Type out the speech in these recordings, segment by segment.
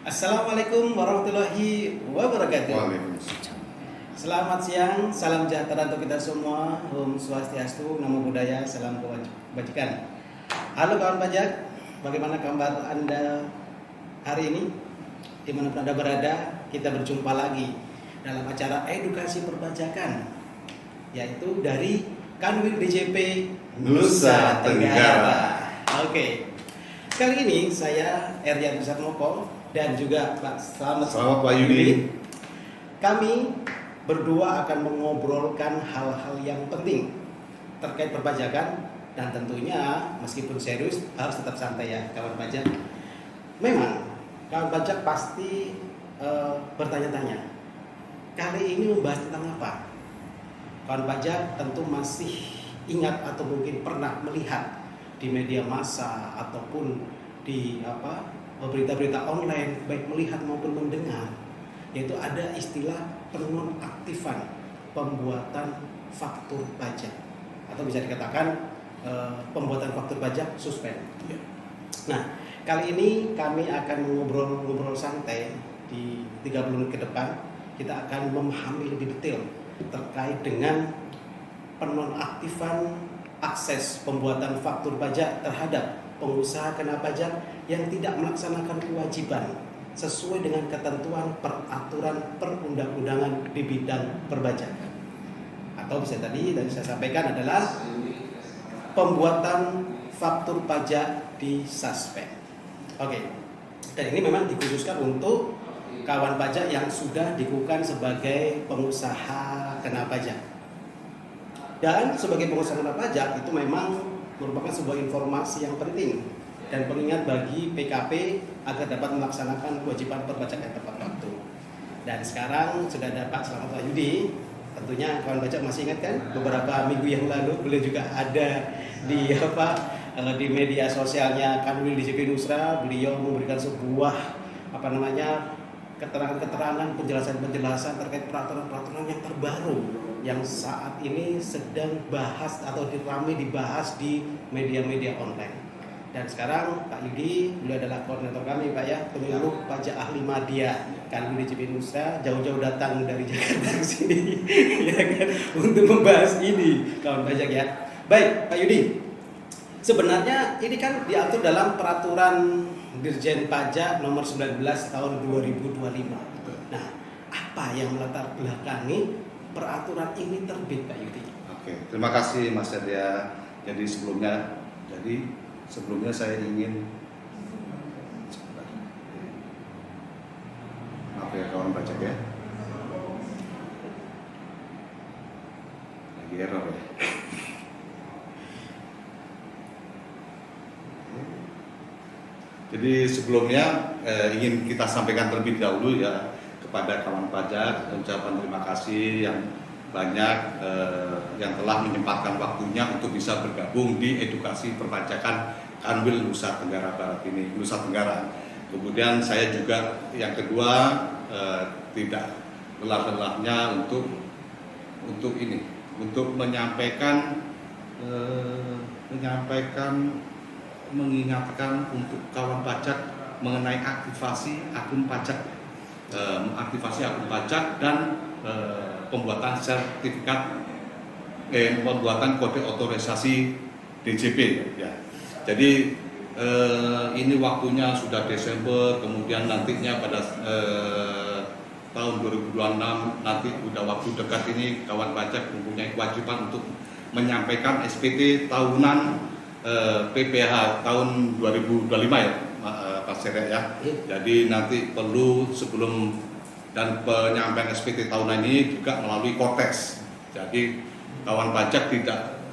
Assalamualaikum warahmatullahi wabarakatuh. Waalaikumsalam. Selamat siang, salam sejahtera untuk kita semua. Om Swastiastu, Namo Buddhaya, salam kebajikan. Halo kawan pajak, bagaimana kabar Anda hari ini? Dimanapun Anda berada, kita berjumpa lagi dalam acara edukasi perpajakan, yaitu dari Kanwil DJP Nusa Tenggara. Oke, kali ini saya Eryan Sarmoko dan juga Pak Selamat Pak Yudi. Kami berdua akan mengobrolkan hal-hal yang penting terkait perpajakan, dan tentunya meskipun serius harus tetap santai ya kawan pajak. Memang kawan pajak pasti bertanya-tanya, kali ini membahas tentang apa? Kawan pajak tentu masih ingat atau mungkin pernah melihat di media massa ataupun di berita-berita online, baik melihat maupun mendengar, yaitu ada istilah penonaktifan pembuatan faktur pajak, atau bisa dikatakan pembuatan faktur pajak suspend. Nah, kali ini kami akan ngobrol santai di 30 menit ke depan. Kita akan memahami lebih detail terkait dengan penonaktifan akses pembuatan faktur pajak terhadap pengusaha kena pajak yang tidak melaksanakan kewajiban sesuai dengan ketentuan peraturan perundang-undangan di bidang perpajakan. Atau bisa tadi saya sampaikan adalah pembuatan faktur pajak disuspend. Oke. Dan ini memang dikhususkan untuk kawan pajak yang sudah dikukuhkan sebagai pengusaha kena pajak. Dan sebagai pengusaha kena pajak itu memang merupakan sebuah informasi yang penting dan pengingat bagi PKP agar dapat melaksanakan kewajiban perpajakan tepat waktu. Dan sekarang sudah ada Pak Selamat Pak Yudi. Tentunya kawan pajak masih ingat kan beberapa minggu yang lalu beliau juga ada di media sosialnya Kanwil DJP Nusa. Beliau memberikan sebuah keterangan-keterangan, penjelasan-penjelasan terkait peraturan-peraturan yang terbaru yang saat ini sedang bahas atau ramai dibahas di media-media online. Dan sekarang Pak Yudi, beliau adalah koordinator kami Pak ya, penyuluh pajak ahli Madya Kanwil DJP Nusa, jauh-jauh datang dari Jakarta ke sini ya kan, untuk membahas ini kawan pajak ya. Baik Pak Yudi, sebenarnya ini kan diatur dalam peraturan Dirjen Pajak nomor 19 tahun 2025. Nah, apa yang melatar belakangi peraturan ini terbit Pak Yudi? Oke, terima kasih Mas Arya. Jadi sebelumnya saya ingin maaf ya kawan pajak ya. Lagi error ya. Jadi sebelumnya ingin kita sampaikan terlebih dahulu ya kepada kawan pajak ucapan terima kasih yang banyak yang telah menyempatkan waktunya untuk bisa bergabung di edukasi perpajakan Kanwil Nusa Tenggara Barat ini, Nusa Tenggara. Kemudian saya juga yang kedua tidak lelah-lelahnya untuk mengingatkan untuk kawan pajak mengenai aktivasi akun pajak, dan pembuatan sertifikat, pembuatan kode otorisasi DJP ya. Jadi ini waktunya sudah Desember, kemudian nantinya pada tahun 2026 nanti udah waktu dekat ini kawan pajak mempunyai kewajiban untuk menyampaikan SPT tahunan PPh tahun 2025 ya Pak Sere ya. Jadi nanti perlu sebelum dan penyampaian SPT tahunan ini juga melalui Kortex. Jadi kawan pajak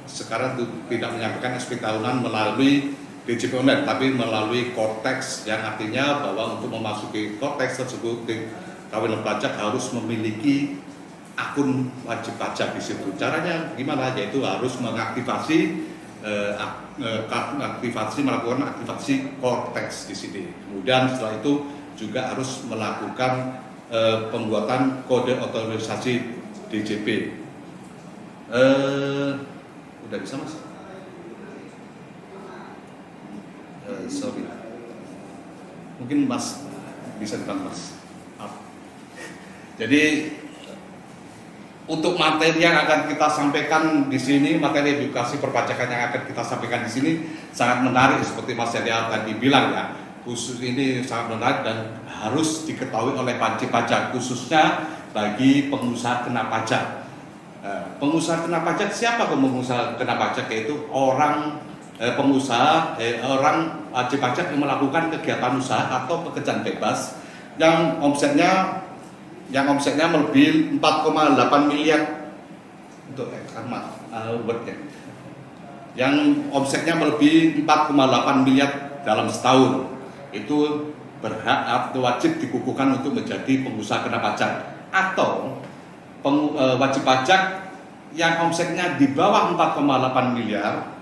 sekarang tidak menyampaikan SPT tahunan melalui DJP Online, tapi melalui Kortex, yang artinya bahwa untuk memasuki Kortex tersebut kawan pajak harus memiliki akun wajib pajak di situ. Caranya gimana? Yaitu harus melakukan aktivasi Kortex di sini. Kemudian setelah itu juga harus melakukan pembuatan kode otorisasi DJP. Udah bisa Mas? Sorry. Mungkin Mas bisa depan Mas. Jadi untuk materi yang akan kita sampaikan di sini, materi edukasi perpajakan yang akan kita sampaikan di sini sangat menarik seperti Mas Yadya tadi bilang ya. Khusus ini sangat menarik dan harus diketahui oleh wajib pajak, khususnya bagi pengusaha kena pajak. Pengusaha kena pajak, siapa pengusaha kena pajak? Yaitu orang orang wajib pajak yang melakukan kegiatan usaha atau pekerjaan bebas yang omsetnya melebihi 4,8 miliar untuk yang omsetnya melebihi 4,8 miliar dalam setahun, itu berhak atau wajib dikukuhkan untuk menjadi pengusaha kena pajak. Atau wajib pajak yang omsetnya di bawah 4,8 miliar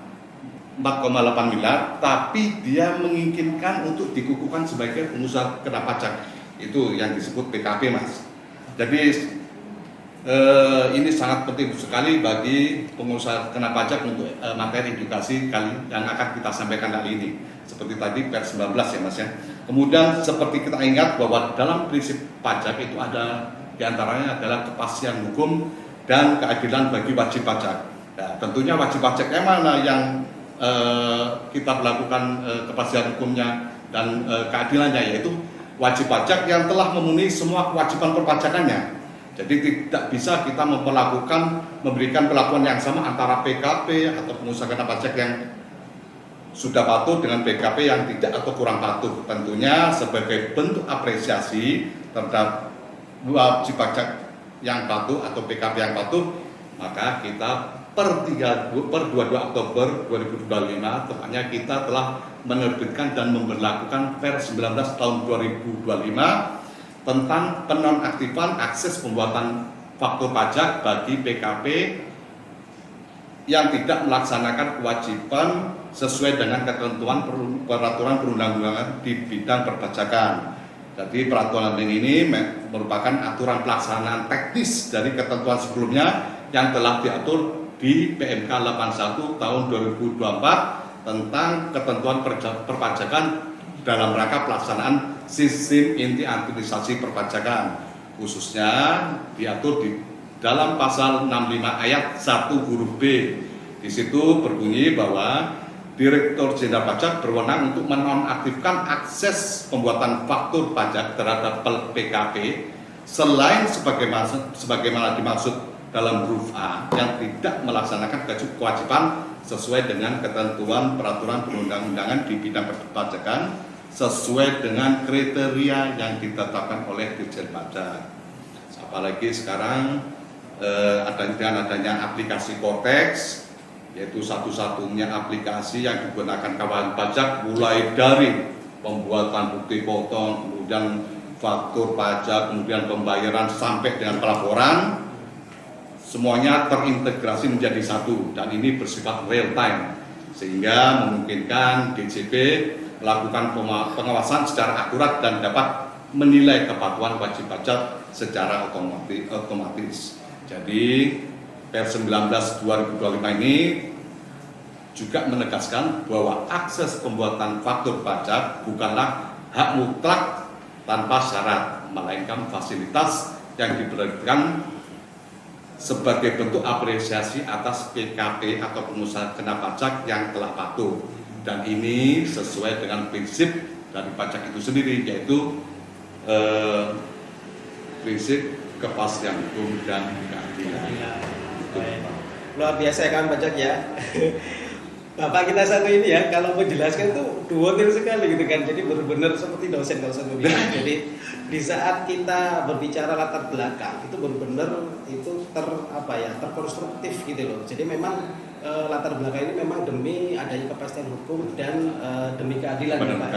tapi dia menginginkan untuk dikukuhkan sebagai pengusaha kena pajak, itu yang disebut PKP, Mas. Jadi ini sangat penting sekali bagi pengusaha kena pajak untuk materi edukasi yang akan kita sampaikan kali ini. Seperti tadi Per 19 ya Mas ya. Kemudian seperti kita ingat bahwa dalam prinsip pajak itu ada diantaranya adalah kepastian hukum dan keadilan bagi wajib pajak. Nah, tentunya wajib pajak yang mana yang kita melakukan kepastian hukumnya dan keadilannya, yaitu wajib pajak yang telah memenuhi semua kewajiban perpajakannya. Jadi tidak bisa kita memberikan perlakuan yang sama antara PKP atau pengusaha kena pajak yang sudah patuh dengan PKP yang tidak atau kurang patuh. Tentunya sebagai bentuk apresiasi terhadap wajib pajak yang patuh atau PKP yang patuh, maka kita per 22 Oktober 2025 tepatnya kita telah menerbitkan dan memberlakukan Per 19 tahun 2025 tentang penonaktifan akses pembuatan faktur pajak bagi PKP yang tidak melaksanakan kewajiban sesuai dengan ketentuan peraturan perundang-undangan di bidang perpajakan. Jadi peraturan ini merupakan aturan pelaksanaan teknis dari ketentuan sebelumnya yang telah diatur di PMK 81 tahun 2024 tentang ketentuan perpajakan dalam rangka pelaksanaan sistem inti administrasi perpajakan, khususnya diatur di dalam pasal 65 ayat 1 huruf B. Di situ berbunyi bahwa Direktur Jenderal Pajak berwenang untuk menonaktifkan akses pembuatan faktur pajak terhadap PKP selain sebagaimana dimaksud dalam huruf A yang tidak melaksanakan kewajiban sesuai dengan ketentuan peraturan perundang-undangan di bidang perpajakan sesuai dengan kriteria yang ditetapkan oleh Dirjen Pajak. Apalagi sekarang dengan adanya aplikasi Cortex, yaitu satu-satunya aplikasi yang digunakan kawan pajak mulai dari pembuatan bukti potong, kemudian faktur pajak, kemudian pembayaran sampai dengan pelaporan, semuanya terintegrasi menjadi satu dan ini bersifat real time sehingga memungkinkan DJP melakukan pengawasan secara akurat dan dapat menilai kepatuhan wajib pajak secara otomatis. Jadi Per 19 2025 ini juga menegaskan bahwa akses pembuatan faktur pajak bukanlah hak mutlak tanpa syarat, melainkan fasilitas yang diberikan sebagai bentuk apresiasi atas PKP atau pengusaha kena pajak yang telah patuh. Dan ini sesuai dengan prinsip dari pajak itu sendiri, yaitu prinsip kepastian hukum dan keadilan. Luar biasa kan pajak ya. Bapak kita satu ini ya, kalau menjelaskan tuh detail sekali gitu kan. Jadi benar-benar seperti dosen bilang. Jadi di saat kita berbicara latar belakang itu benar-benar itu terkonstruktif gitu loh. Jadi memang latar belakang ini memang demi adanya kepastian hukum dan demi keadilan ya Pak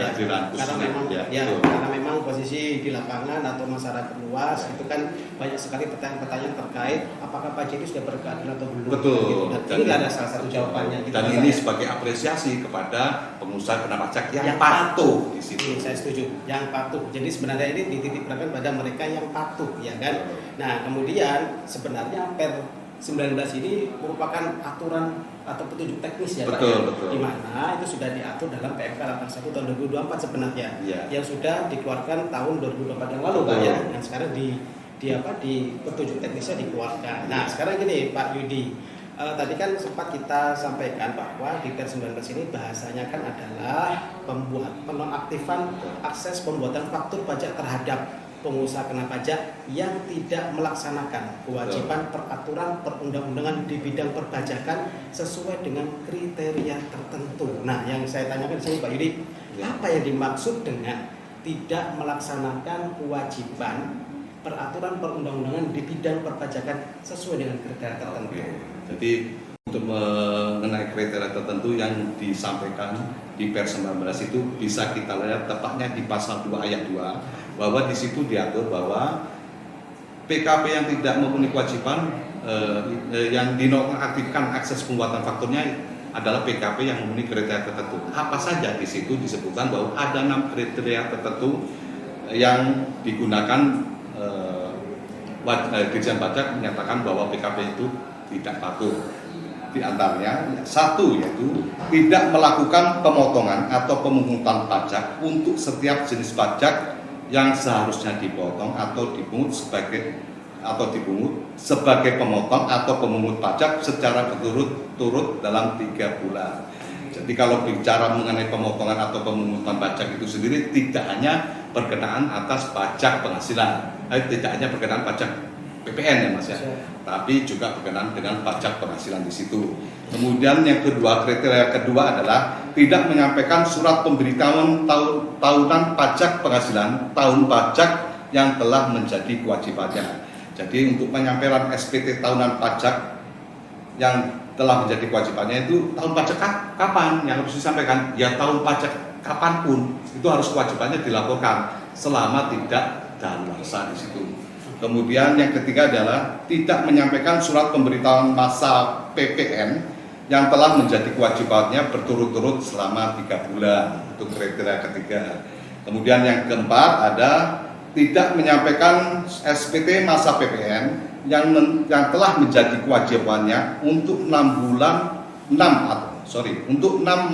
ya. Karena memang posisi di lapangan atau masyarakat luas itu kan banyak sekali pertanyaan-pertanyaan terkait apakah pajak itu sudah berkeadilan atau belum. Betul. Gitu. Dan ini ada salah satu jawabannya. Dan ini sebagai apresiasi kepada pengusaha kena pajak yang patuh di situ. Saya setuju, yang patuh. Jadi sebenarnya ini dititipkan pada mereka yang patuh, ya kan. Nah, kemudian sebenarnya Per ini merupakan aturan atau petunjuk teknis ya Pak, Betul, betul. di mana itu sudah diatur dalam PMK 81 tahun 2024 sebenarnya, Iya. yang sudah dikeluarkan tahun 2024 yang lalu Pak Betul. ya, yang sekarang di petunjuk teknisnya dikeluarkan. Nah sekarang gini Pak Yudi, tadi kan sempat kita sampaikan bahwa di PER 19 ini bahasanya kan adalah penonaktifan akses pembuatan faktur pajak terhadap pengusaha kena pajak yang tidak melaksanakan kewajiban peraturan perundang-undangan di bidang perpajakan sesuai dengan kriteria tertentu. Nah, yang saya tanyakan di sini Pak Yudi, apa yang dimaksud dengan tidak melaksanakan kewajiban peraturan perundang-undangan di bidang perpajakan sesuai dengan kriteria tertentu? Jadi untuk mengenai kriteria tertentu yang disampaikan di PER 19 itu bisa kita lihat tepatnya di pasal 2 ayat 2, bahwa di situ diatur bahwa PKP yang tidak memenuhi kewajiban yang dinonaktifkan akses pembuatan fakturnya adalah PKP yang memenuhi kriteria tertentu. Apa saja di situ disebutkan bahwa ada 6 kriteria tertentu yang digunakan Dirjen Pajak menyatakan bahwa PKP itu tidak patuh. Di antaranya satu, yaitu tidak melakukan pemotongan atau pemungutan pajak untuk setiap jenis pajak yang seharusnya dipotong atau dipungut sebagai pemotong atau pemungut pajak secara berturut-turut dalam 3 bulan. Jadi kalau bicara mengenai pemotongan atau pemungutan pajak itu sendiri tidak hanya berkenaan atas pajak penghasilan, tidak hanya berkenaan pajak PPN ya Mas ya, tapi juga berkenaan dengan pajak penghasilan di situ. Kemudian yang kedua, kriteria kedua adalah tidak menyampaikan surat pemberitahuan tahunan pajak penghasilan tahun pajak yang telah menjadi kewajibannya. Jadi untuk penyampaian SPT tahunan pajak yang telah menjadi kewajibannya itu tahun pajak kapan yang harus disampaikan? Ya tahun pajak kapanpun itu harus kewajibannya dilaporkan selama tidak daluarsa di situ. Kemudian yang ketiga adalah tidak menyampaikan surat pemberitahuan masa PPN yang telah menjadi kewajibannya berturut-turut selama 3 bulan. Untuk kriteria ketiga. Kemudian yang keempat ada tidak menyampaikan SPT masa PPN yang telah menjadi kewajibannya untuk 6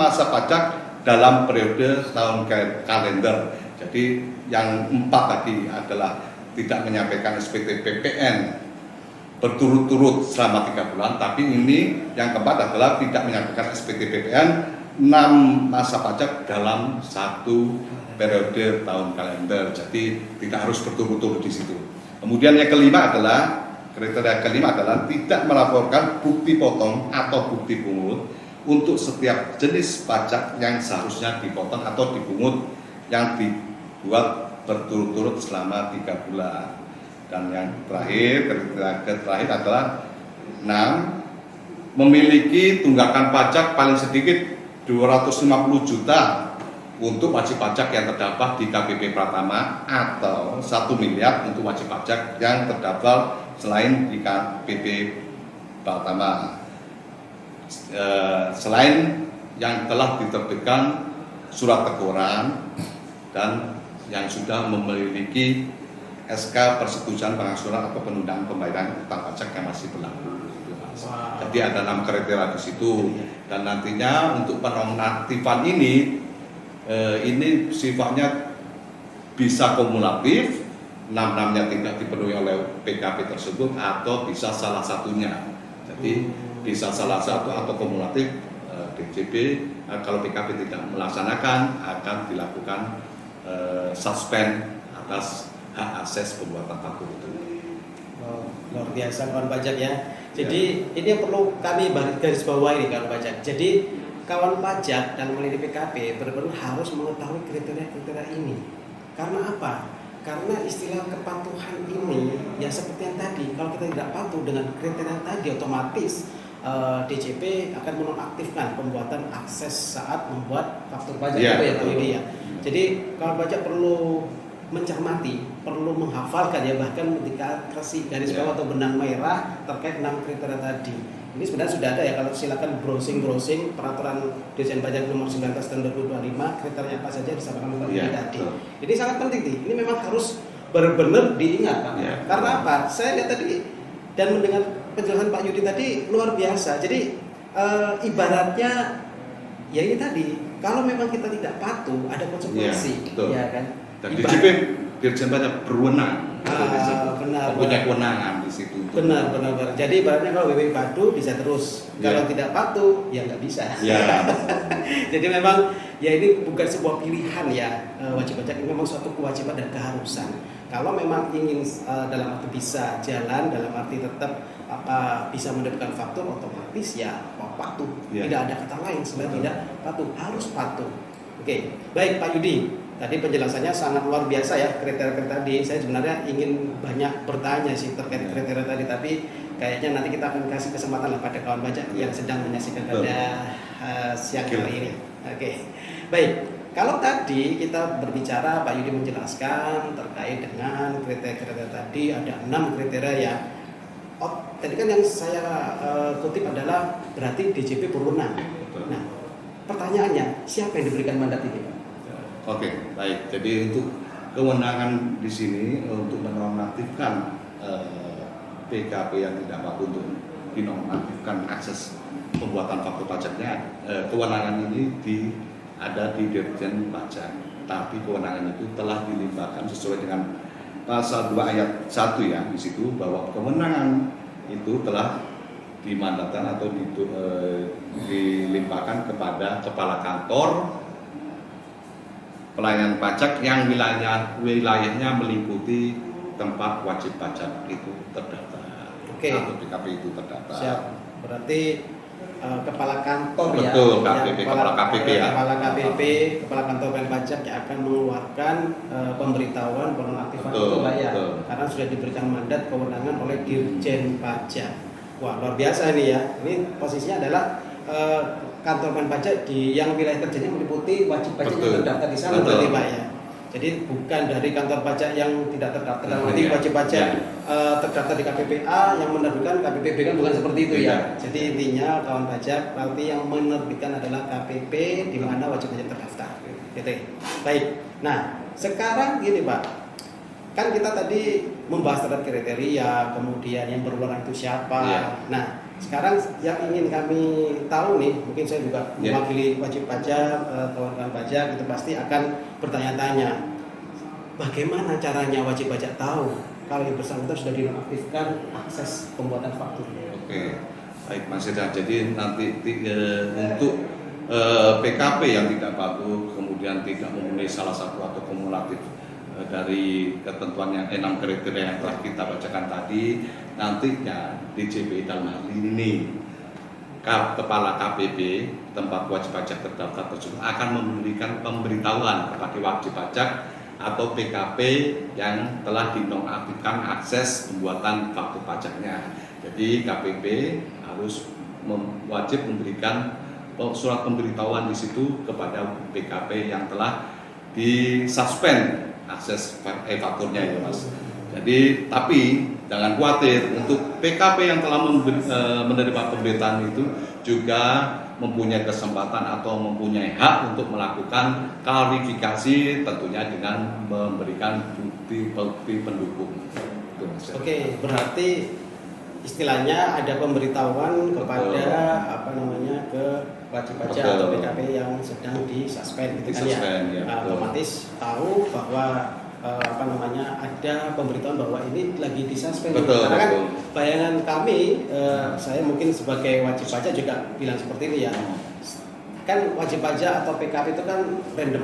masa pajak dalam periode tahun kalender. Jadi yang 4 tadi adalah tidak menyampaikan SPT PPN berturut-turut selama 3 bulan, tapi ini yang keempat adalah tidak menyampaikan SPT PPN 6 masa pajak dalam 1 periode tahun kalender. Jadi tidak harus berturut-turut di situ. Kemudian yang kelima adalah kriteria kelima adalah tidak melaporkan bukti potong atau bukti pungut untuk setiap jenis pajak yang seharusnya dipotong atau dipungut yang dibuat berturut-turut selama 3 bulan. Dan yang terakhir, kriteria terakhir adalah 6, memiliki tunggakan pajak paling sedikit 250 juta untuk wajib pajak yang terdaftar di KPP Pratama atau 1 miliar untuk wajib pajak yang terdaftar selain di KPP Pratama. Selain yang telah diterbitkan surat teguran dan yang sudah memiliki SK persetujuan pengangsuran atau penundaan pembayaran utang pajak yang masih berlaku. Jadi ada 6 kriteria di situ, dan nantinya untuk penonaktifan ini sifatnya bisa kumulatif, 6-6-nya tidak dipenuhi oleh PKP tersebut atau bisa salah satunya. Jadi bisa salah satu atau kumulatif DJP kalau PKP tidak melaksanakan akan dilakukan suspend atas hak akses pembuatan faktur itu. Luar biasa kawan pajak ya. Jadi ini yang perlu kami garis bawahi kawan pajak. Jadi kawan pajak dan melalui PKP benar-benar harus mengetahui kriteria-kriteria ini. Karena apa? Karena istilah kepatuhan ini ya seperti yang tadi, kalau kita tidak patuh dengan kriteria tadi otomatis DJP akan menonaktifkan pembuatan akses saat membuat faktur pajak itu ya Pak Yudi ya. Jadi kawan pajak perlu mencermati, perlu menghafalkan ya, bahkan ketika kasih garis bawah atau benang merah terkait 6 kriteria tadi. Ini sebenarnya sudah ada ya, kalau silakan browsing peraturan Dirjen Pajak nomor 19 tahun 2025, kriteria apa saja disampaikan Pak Yudi tadi. Ini sangat penting nih. Ini memang harus benar-benar diingat Pak. Karena apa? Saya lihat tadi dan mendengar penjelasan Pak Yudi tadi luar biasa. Jadi ibaratnya ya ini tadi, kalau memang kita tidak patuh ada konsekuensi, betul. ya kan? Dan DJP Dirjen Pajak berwenang, benar, punya kewenangan di situ. Benar. Jadi ibaratnya kalau BPI patuh bisa terus, kalau tidak patuh ya nggak bisa. Ya. Jadi memang ya ini bukan sebuah pilihan ya, wajib pajak ini memang suatu kewajiban dan keharusan. Kalau memang ingin dalam arti bisa jalan, dalam arti tetap bisa mendapatkan faktur, otomatis ya patuh. Ya. Tidak ada kata lain selain tidak patuh, harus patuh. Oke, baik Pak Yudi. Tadi penjelasannya sangat luar biasa ya, kriteria tadi. Saya sebenarnya ingin banyak bertanya sih terkait kriteria tadi, tapi kayaknya nanti kita akan kasih kesempatan lah pada kawan pajak yang sedang menyaksikan pada siang hari ini. Oke, baik. Kalau tadi kita berbicara, Pak Yudi menjelaskan terkait dengan kriteria tadi, ada 6 kriteria ya. Tadi kan yang saya kutip adalah berarti DJP berwenang. Nah, pertanyaannya, siapa yang diberikan mandat ini? Oke, baik. Jadi untuk kewenangan di sini untuk menonaktifkan PKP yang tidak patuh untuk dinonaktifkan akses pembuatan faktur pajaknya, kewenangan ini ada di Dirjen Pajak. Tapi kewenangan itu telah dilimpahkan sesuai dengan pasal 2 ayat 1 ya, di situ bahwa kewenangan itu telah dimandatkan atau dilimpahkan kepada kepala kantor pelayanan pajak yang wilayahnya meliputi tempat wajib pajak itu terdaftar. Oke. Atau PKP itu terdaftar. Siap. Berarti kepala kantor ya. Betul, KPP, kepala KPP ya. Kepala KPP, kepala kantor pelayanan pajak yang akan mengeluarkan pemberitahuan penonaktifan itu Pak ya. Karena sudah diberikan mandat kewenangan oleh Dirjen Pajak. Wah, luar biasa ini ya. Ini posisinya adalah kantor pelayanan pajak yang wilayah kerjanya meliputi wajib pajak yang terdaftar di sana berarti Pak ya. Jadi bukan dari kantor pajak yang tidak terdaftar, nanti wajib pajak terdaftar di KPPA yang menerbitkan KPPB kan bukan seperti itu ya. Jadi intinya kawan pajak berarti yang menerbitkan adalah KPP di mana wajib pajak terdaftar. Gitu. Baik. Nah, sekarang gini Pak, kan kita tadi membahas terhadap kriteria, kemudian yang berwenang itu siapa. Nah, sekarang yang ingin kami tahu nih, mungkin saya juga mewakili wajib pajak, kawan-kawan pajak itu pasti akan bertanya-tanya, bagaimana caranya wajib pajak tahu kalau yang bersangkutan sudah dinonaktifkan akses pembuatan faktur? Oke, baik Mas Eda. Jadi nanti untuk PKP yang tidak patuh, kemudian tidak memenuhi salah satu atau kumulatif dari ketentuan yang 6 kriteria yang telah kita bacakan tadi, nantinya DJP dalam hal ini kepala KPP tempat wajib pajak terdaftar tersebut akan memberikan pemberitahuan kepada wajib pajak atau PKP yang telah dinonaktifkan akses pembuatan faktur pajaknya. Jadi KPP harus wajib memberikan surat pemberitahuan di situ kepada PKP yang telah disuspend akses fakturnya ya Mas. Jadi tapi jangan khawatir, untuk PKP yang telah menerima pemberitaan itu juga mempunyai kesempatan atau mempunyai hak untuk melakukan klarifikasi tentunya dengan memberikan bukti pendukung. Oke, berarti istilahnya ada pemberitahuan kepada ke wajib pajak atau PKP yang sedang disuspend gitu kan ya. Otomatis tahu bahwa ada pemberitahuan bahwa ini lagi disuspend. Karena kan bayangan kami, saya mungkin sebagai wajib pajak juga bilang seperti ini ya. Kan wajib pajak atau PKP itu kan random.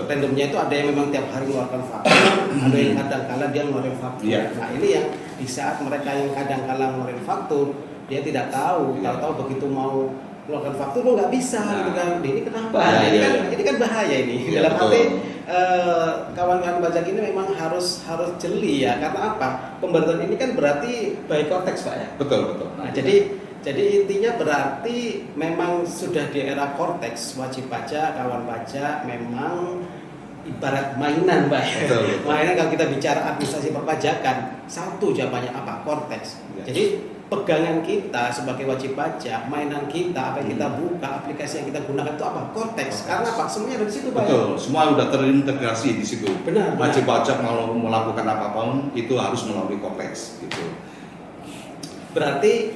Randomnya itu ada yang memang tiap hari mengeluarkan faktur, ada yang kadang-kala dia mengeluarkan faktur. Nah ini yang di saat mereka yang kadang-kala mengeluarkan faktur, dia tidak tahu, tahu begitu mau keluarkan faktur lo nggak bisa gitu kan. Ini kenapa? Ini kan bahaya ini. Dalam arti kawan-kawan pajak ini memang harus jeli ya. Karena apa? Pemberitahuan ini kan berarti by konteks Pak ya. Betul. Nah, jadi intinya berarti memang sudah di era korteks wajib pajak, kawan pajak memang ibarat mainan Pak ya. Mainan kalau kita bicara administrasi perpajakan, satu jawabannya apa? Korteks. Jadi pegangan kita sebagai wajib pajak, mainan kita, apa yang kita buka, aplikasi yang kita gunakan itu apa? Korteks. Karena apa? Semuanya ada di situ Pak. Betul, semua sudah terintegrasi di situ. Benar. Wajib pajak mau melakukan apapun itu harus melalui korteks gitu. Berarti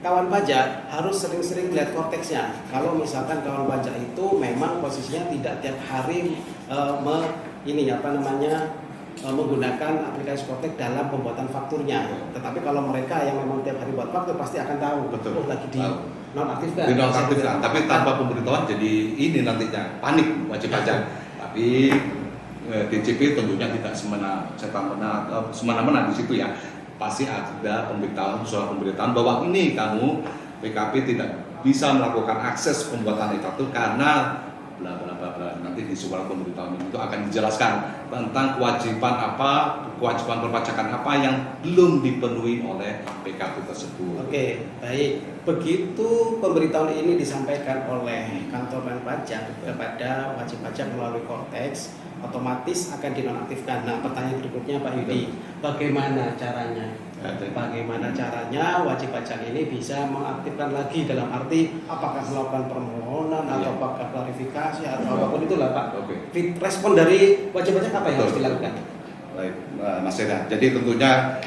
kawan pajak harus sering-sering lihat korteksnya. Kalau misalkan kawan pajak itu memang posisinya tidak tiap hari menggunakan aplikasi korteks dalam pembuatan fakturnya. Tetapi kalau mereka yang memang tiap hari buat faktur pasti akan tahu. Betul. Oh, lagi di nonaktifkan. Di nonaktifkan, tapi tanpa pemberitahuan jadi ini nantinya panik wajib pajak. Tapi DJP tentunya tidak semena-mena di situ ya. Pasti ada pemberitahuan, surat pemberitahuan bahwa ini kamu PKP tidak bisa melakukan akses pembuatan e-faktur karena bla bla bla bla. Nanti di surat pemberitahuan itu akan dijelaskan tentang kewajiban perpajakan apa yang belum dipenuhi oleh PKP tersebut. Oke, baik. Begitu pemberitahuan ini disampaikan oleh kantor pajak kepada wajib pajak melalui korteks, otomatis akan dinonaktifkan. Nah, pertanyaan berikutnya Pak Yudi, bagaimana caranya? Bagaimana caranya wajib pajak ini bisa mengaktifkan lagi, dalam arti apakah melakukan permohonan atau apakah klarifikasi atau apapun itulah Pak. Respon dari wajib pajak apa yang harus dilakukan? Baik, Mas Eda. Jadi tentunya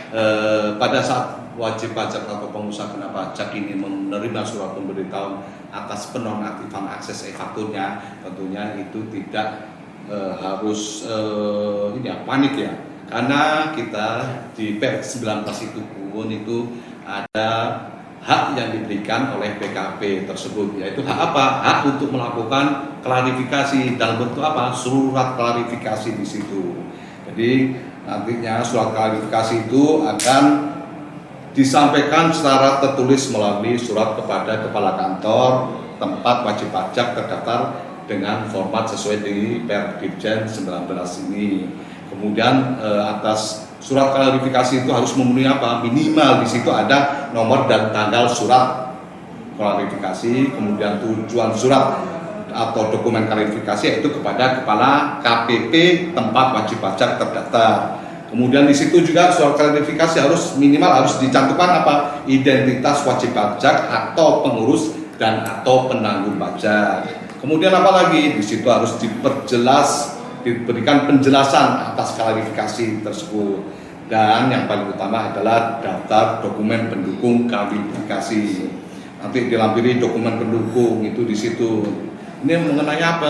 pada saat wajib pajak atau pengusaha kena pajak ini menerima surat pemberitahuan atas penonaktifan akses e-fakturnya, tentunya itu tidak harus panik ya, karena kita di PER 19 itu pun itu ada hak yang diberikan oleh PKP tersebut, yaitu hak apa? Hak untuk melakukan klarifikasi dalam bentuk apa? Surat klarifikasi di situ. Jadi nantinya surat klarifikasi itu akan disampaikan secara tertulis melalui surat kepada kepala kantor tempat wajib pajak terdaftar dengan format sesuai di PER Dirjen 19 ini. Kemudian atas surat klarifikasi itu harus memenuhi apa? Minimal di situ ada nomor dan tanggal surat klarifikasi, kemudian tujuan surat atau dokumen klarifikasi yaitu kepada kepala KPP tempat wajib pajak terdaftar. Kemudian di situ juga surat klarifikasi minimal harus dicantumkan apa? Identitas wajib pajak atau pengurus dan atau penanggung pajak. Kemudian apalagi di situ harus diberikan penjelasan atas klarifikasi tersebut. Dan yang paling utama adalah daftar dokumen pendukung klarifikasi. Nanti dilampiri dokumen pendukung itu di situ. Ini mengenai apa?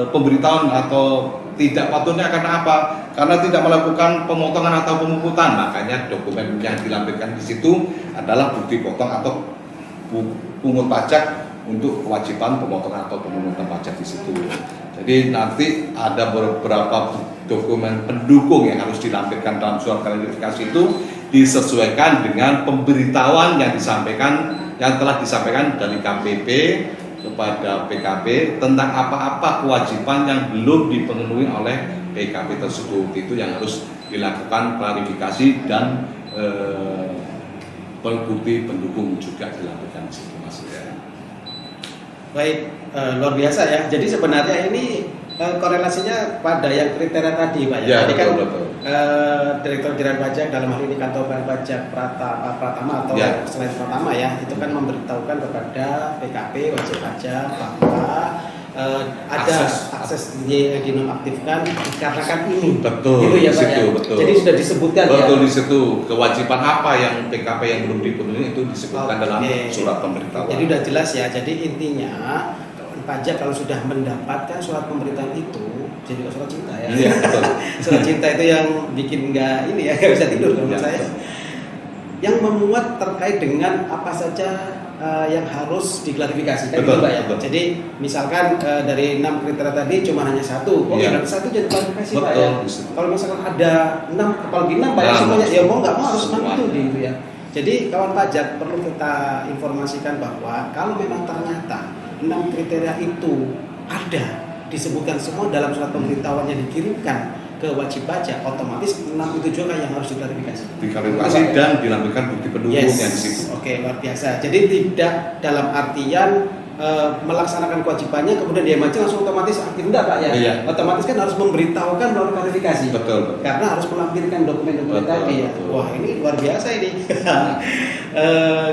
Pemberitahuan atau tidak patuhnya karena apa? Karena tidak melakukan pemotongan atau pemungutan. Makanya dokumen yang dilampirkan di situ adalah bukti potong atau pungut pajak untuk kewajiban pemotongan atau pemungutan pajak di situ. Jadi nanti ada beberapa dokumen pendukung yang harus dilampirkan dalam surat klarifikasi itu disesuaikan dengan pemberitahuan yang telah disampaikan dari KPP kepada PKP tentang apa-apa kewajiban yang belum dipenuhi oleh PKP tersebut. Itu yang harus dilakukan klarifikasi dan bukti pendukung juga dilakukan di situ, Mas. Baik, luar biasa ya. Jadi sebenarnya ini korelasinya pada yang kriteria tadi, Pak. Ya, tadi kan betul. Direktur Jenderal Pajak dalam hal ini kantor pajak Pratama atau selain Pratama ya, itu kan memberitahukan kepada PKP wajib pajak bahwa ada akses dinonaktifkan dikarenakan ini. Betul. Gitu ya, Pak, situ, ya? betul. Jadi sudah disebutkan betul, ya. Di situ kewajiban apa yang PKP yang belum dipenuhi itu disebutkan dalam surat pemberitahuan. Jadi sudah jelas ya. Jadi intinya pajak kalau sudah mendapatkan surat pemberitahuan itu, jadi surat cinta ya. Iya, betul. Surat cinta itu yang bikin nggak bisa tidur menurut saya. Yang memuat terkait dengan apa saja yang harus diklarifikasi kan betul, gitu, Pak ya. Betul. Jadi misalkan dari 6 kriteria tadi cuma hanya satu, berarti satu jadi klarifikasi, Pak ya. Kalau misalkan ada 6, apalagi 6 Pak ya, semuanya ya mau nggak mau harus 6 itu gitu ya. Jadi kawan pajak perlu kita informasikan bahwa kalau memang ternyata 6 kriteria itu ada disebutkan semua dalam surat pemberitahuan yang dikirimkan ke wajib pajak, otomatis 6 itu juga yang harus diklarifikasi. Diklarifikasi dan dilampirkan bukti pendukung yang di situ. Oke, luar biasa. Jadi tidak dalam artian melaksanakan kewajibannya kemudian dia maju langsung otomatis aktif, enggak Pak ya? Iya. Otomatis kan harus memberitahukan melalui klarifikasi. Betul. Karena harus melampirkan dokumen-dokumen tadi ya. Betul. Wah, ini luar biasa ini.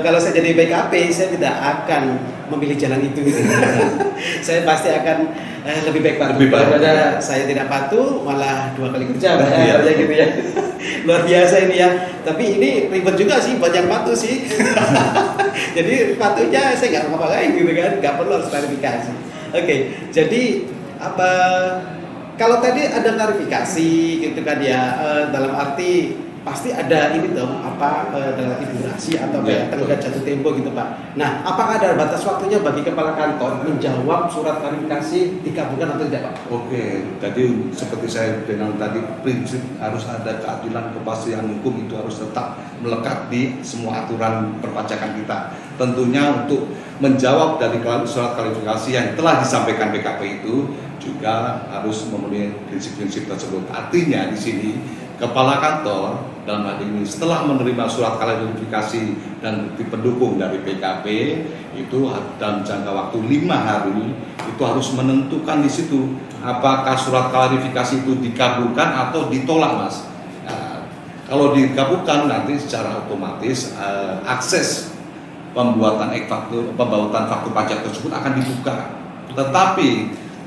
Kalau saya jadi PKP saya tidak akan memilih jalan itu. Saya pasti akan lebih baik patuh Lebih baik. daripada saya tidak patuh malah 2 kali kerja Pak, ya, kayak gitu ya. Luar biasa ini ya. Tapi ini ribet juga sih buat yang patuh sih. Jadi patuhnya saya nggak ngapa-ngapain gitu kan, nggak perlu harus klarifikasi. Oke, jadi apa? Kalau tadi ada klarifikasi gitu kan ya, dalam arti pasti ada ini dong apa dalam arti durasi atau kayak tenggat jatuh tempo gitu Pak. Nah, apakah ada batas waktunya bagi kepala kantor menjawab surat klarifikasi dikabulkan atau tidak Pak? Oke, jadi seperti saya bilang tadi, prinsip harus ada keadilan, kepastian hukum itu harus tetap melekat di semua aturan perpajakan kita. Tentunya untuk menjawab dari surat klarifikasi yang telah disampaikan PKP itu juga harus memenuhi prinsip-prinsip tersebut. Artinya di sini kepala kantor dalam hal ini setelah menerima surat klarifikasi dan bukti pendukung dari PKP itu dalam jangka waktu 5 hari itu harus menentukan di situ apakah surat klarifikasi itu dikabulkan atau ditolak Mas. Nah, kalau dikabulkan nanti secara otomatis akses pembuatan faktur pajak tersebut akan dibuka. Tetapi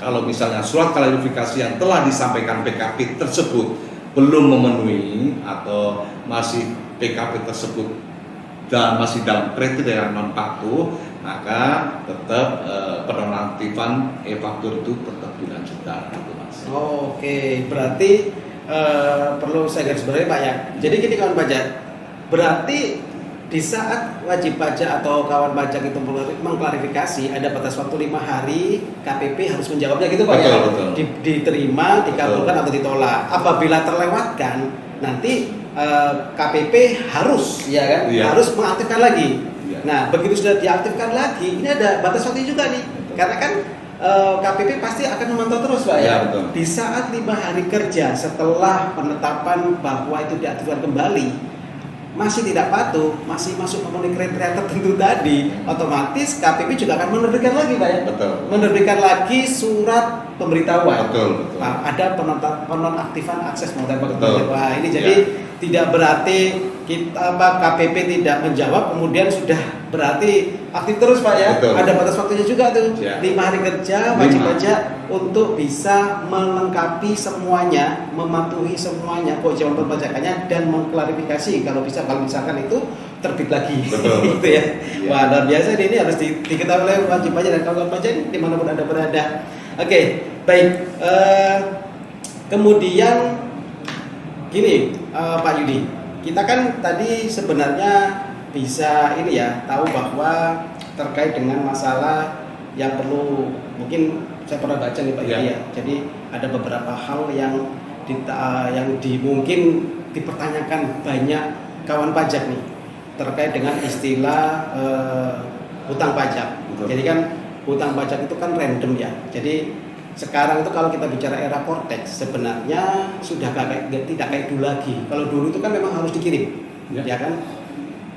kalau misalnya surat klarifikasi yang telah disampaikan PKP tersebut belum memenuhi atau masih PKP tersebut dan masih dalam kriteria non faktur, maka tetap penonaktifan e-faktur itu tetap dilanjutkan, gitu Mas. Oke, berarti perlu saya garis bawahi Pak ya. Jadi gini kawan pajak, berarti di saat wajib pajak atau kawan pajak itu mengklarifikasi ada batas waktu 5 hari, KPP harus menjawabnya gitu Pak. Betul, ya. betul. Diterima, dikabulkan atau ditolak. Apabila terlewatkan, nanti KPP harus ya kan, Iya. harus mengaktifkan lagi. Iya. Nah, begitu sudah diaktifkan lagi, ini ada batas waktu juga nih. Karena kan KPP pasti akan memantau terus Pak ya. Ya, betul. Di saat 5 hari kerja setelah penetapan bahwa itu diaktifkan kembali masih tidak patuh, masih masuk memenuhi kriteria tertentu tadi, otomatis KPP juga akan menerbitkan lagi Pak ya. Betul. Menerbitkan lagi surat pemberitahuan. Betul. Nah, ada penonaktifan akses motor Betul. Wah, ini jadi tidak berarti kita KPP tidak menjawab kemudian sudah berarti aktif terus Pak ya. Betul. Ada batas waktunya juga tuh. Ya. 5 hari kerja wajib pajak untuk bisa melengkapi semuanya, mematuhi semuanya kewajiban perpajakannya dan mengklarifikasi kalau misalkan itu terbit lagi. Betul. Gitu ya. Ya. Wah, luar biasa ini harus diketahui oleh wajib pajak dan kawan pajak dimanapun Anda berada. Oke, baik. Kemudian gini, Pak Yudi, kita kan tadi sebenarnya bisa ini ya tahu bahwa terkait dengan masalah yang perlu mungkin saya pernah baca nih Pak Yudi ya. Jadi ada beberapa hal yang mungkin dipertanyakan banyak kawan pajak nih terkait dengan istilah hutang pajak. Betul. Jadi kan hutang pajak itu kan random ya. Jadi sekarang itu kalau kita bicara era Cortex sebenarnya sudah tidak kayak dulu lagi. Kalau dulu itu kan memang harus dikirim, ya kan?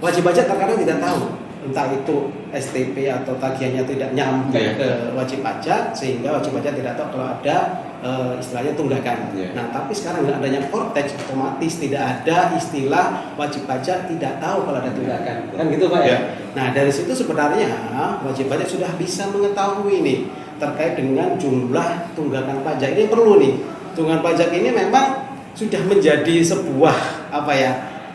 Wajib pajak terkadang tidak tahu entah itu STP atau tagihannya tidak nyampe ke wajib pajak sehingga wajib pajak tidak tahu kalau ada istilahnya tunggakan. Nah, tapi sekarang dengan adanya Cortex otomatis tidak ada istilah wajib pajak tidak tahu kalau ada tunggakan. Kan gitu Pak ya? Nah, dari situ sebenarnya wajib pajak sudah bisa mengetahui nih terkait dengan jumlah tunggakan pajak. Ini perlu nih. Tunggakan pajak ini memang sudah menjadi sebuah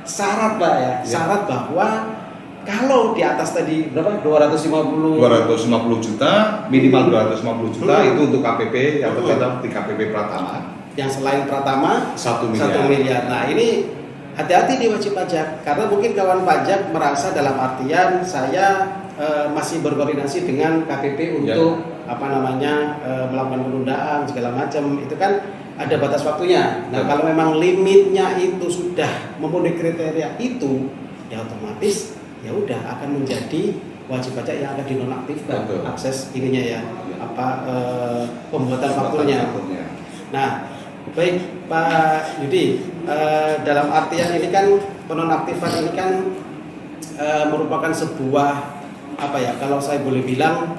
syarat Pak ya. Syarat bahwa kalau di atas tadi berapa? 250 juta, minimal 250 juta itu untuk KPP yang tercatat di KPP Pratama. Yang selain Pratama 1 miliar. Nah, ini hati-hati di wajib pajak karena mungkin kawan pajak merasa dalam artian saya masih berkoordinasi dengan KPP untuk melakukan penundaan segala macam. Itu kan ada batas waktunya. Nah, kalau memang limitnya itu sudah memenuhi kriteria itu, ya otomatis ya udah akan menjadi wajib pajak yang akan dinonaktifkan akses ininya pembuatan fakturnya. Nah, baik Pak Yudi, dalam artian ini kan penonaktifan ini kan merupakan sebuah kalau saya boleh bilang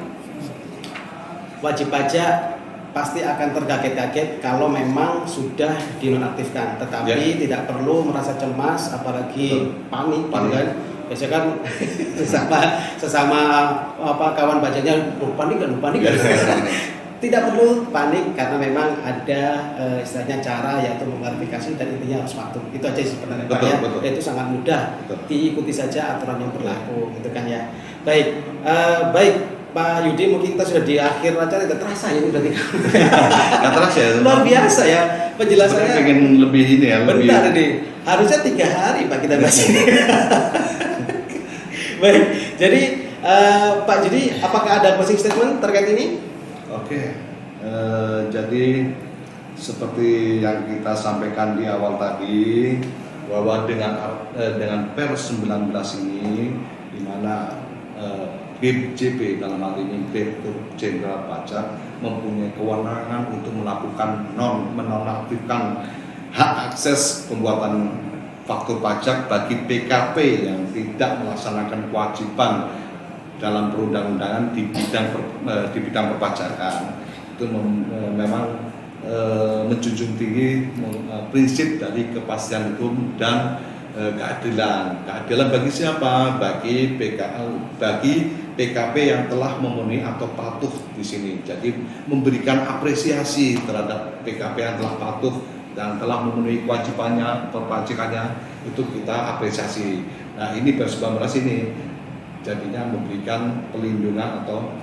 wajib pajak pasti akan terkaget-kaget kalau memang sudah dinonaktifkan, tetapi tidak perlu merasa cemas apalagi panik. Kan? Biasanya kan sesama apa kawan pajaknya panik kan. Tidak perlu panik karena memang ada istilahnya cara yaitu mengklarifikasi dan intinya harus patuh. Itu aja sebenarnya Pak ya. Itu sangat mudah. Diikuti saja aturan yang berlaku gitu kan ya. Baik, baik Pak Yudi, mungkin kita sudah di akhir acara, tidak terasa ya ini berarti. Nggak terasa ya. Luar biasa ya penjelasannya. Pengen lebih ini ya. Bentar ini, harusnya 3 hari Pak kita bahas ini. Baik, jadi Pak Yudi, apakah ada closing statement terkait ini? Oke, jadi seperti yang kita sampaikan di awal tadi bahwa dengan Pers 19 ini, di mana DJP dalam hal ini Direktur Jenderal Pajak mempunyai kewenangan untuk melakukan menonaktifkan hak akses pembuatan faktur pajak bagi PKP yang tidak melaksanakan kewajiban dalam perundang-undangan di bidang perpajakan. Itu memang menjunjung tinggi prinsip dari kepastian hukum dan keadilan. Keadilan bagi siapa? Bagi PKP yang telah memenuhi atau patuh di sini. Jadi memberikan apresiasi terhadap PKP yang telah patuh dan telah memenuhi kewajibannya perpajakannya, itu kita apresiasi. Nah, ini Pers 19 ini jadinya memberikan pelindungan atau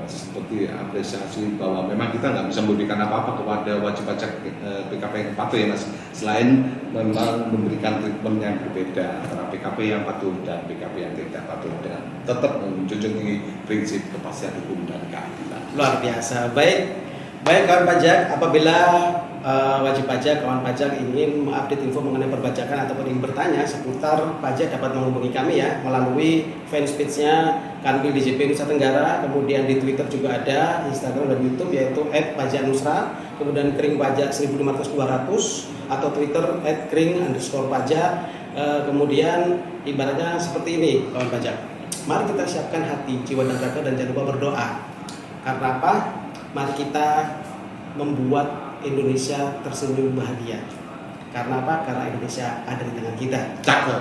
seperti apresiasi bahwa memang kita nggak bisa memberikan apa-apa kepada wajib pajak PKP yang patuh ya Mas, selain memang memberikan treatment yang berbeda antara PKP yang patuh dan PKP yang tidak patuh, dengan tetap menjunjung tinggi prinsip kepastian hukum dan keadilan. Luar biasa. Baik kawan pajak, apabila wajib pajak, kawan pajak ingin mengupdate info mengenai perpajakan ataupun ingin bertanya seputar pajak, dapat menghubungi kami ya melalui fanpage-nya Kanwil DJP Nusa Tenggara, kemudian di Twitter juga ada, Instagram dan YouTube yaitu @pajaknusra, kemudian kering pajak 1.500-200 atau Twitter @kring_pajak. Kemudian ibaratnya seperti ini kawan pajak. Mari kita siapkan hati, jiwa dan raga dan jangan lupa berdoa. Karena apa? Mari kita membuat Indonesia tersenyum bahagia. Karena apa? Karena Indonesia ada di tangan kita. Cakep.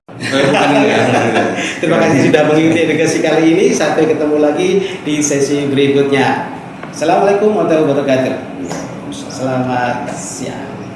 Terima kasih sudah mengikuti edukasi kali ini. Sampai ketemu lagi di sesi berikutnya. Assalamualaikum warahmatullahi wabarakatuh. Selamat siang.